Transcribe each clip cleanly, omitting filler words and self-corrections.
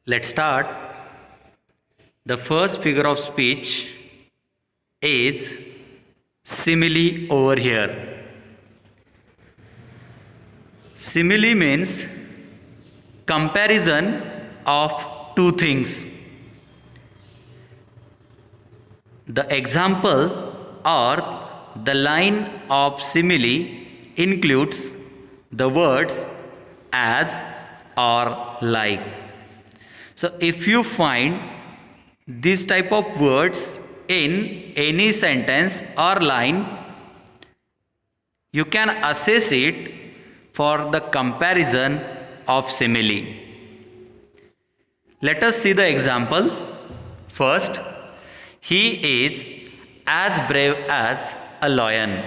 Let's start. The first figure of speech is simile over here. Simile means comparison of two things. The example or the line of simile includes the words as or like. So if you find this type of words in any sentence or line, you can assess it for the comparison of simile. Let us see the example. First, he is as brave as a lion.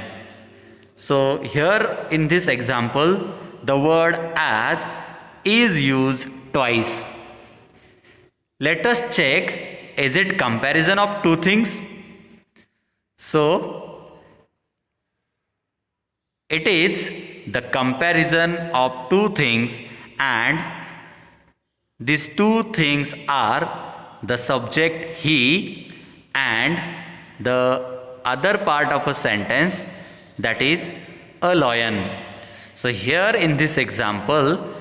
So here in this example, the word as is used twice. Let us check, is it comparison of two things? So it is the comparison of two things, and these two things are the subject he and the other part of a sentence, that is a lion. So here in this example,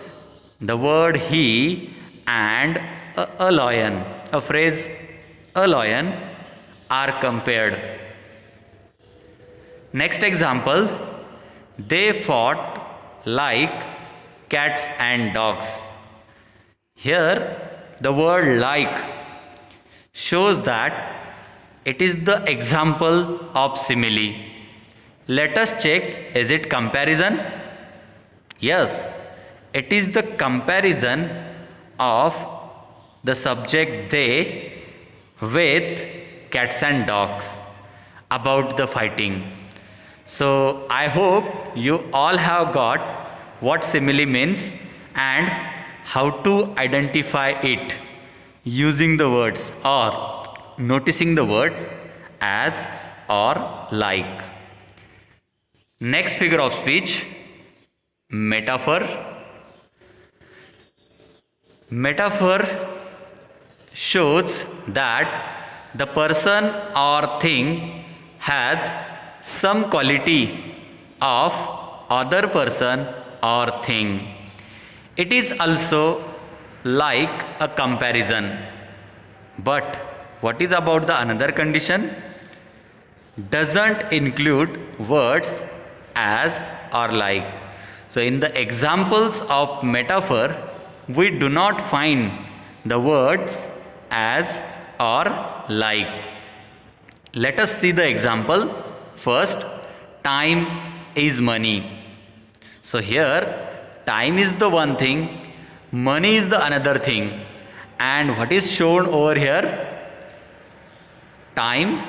the word he and a lion, a phrase a lion, are compared. Next example, they fought like cats and dogs. Here the word like shows that it is the example of simile. Let us check, is it comparison? Yes, it is the comparison of the subject they with cats and dogs about the fighting. So I hope you all have got what simile means and how to identify it using the words or noticing the words as or like. Next figure of speech, metaphor. Metaphor shows that the person or thing has some quality of other person or thing. It is also like a comparison. But what is about the another condition? Doesn't include words as or like. So in the examples of metaphor, we do not find the words as or like. Let us see the example. First, time is money. So here time is the one thing, money is the another thing. And what is shown over here? Time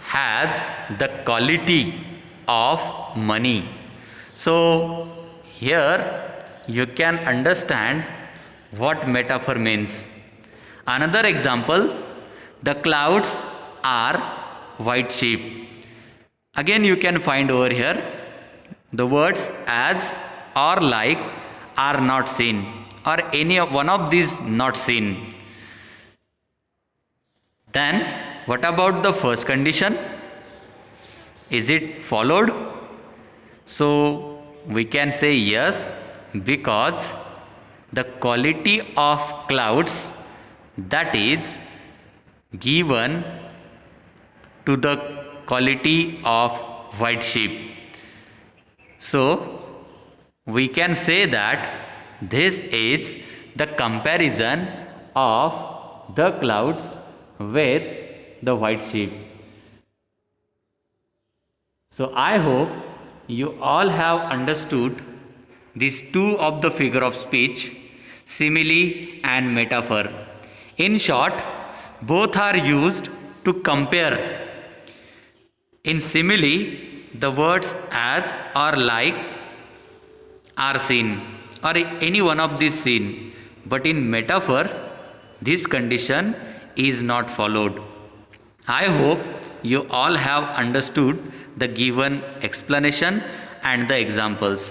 has the quality of money. So here you can understand what metaphor means. Another example, the clouds are white sheep. Again you can find over here the words as or like are not seen, or any of one of these not seen. Then what about the first condition? Is it followed? So we can say yes, because the quality of clouds, that is given to the quality of white sheep. So we can say that this is the comparison of the clouds with the white sheep. So I hope you all have understood these two of the figure of speech, simile and metaphor. In short, both are used to compare. In simile, the words as or like are seen, or any one of these seen. But in metaphor, this condition is not followed. I hope you all have understood the given explanation and the examples.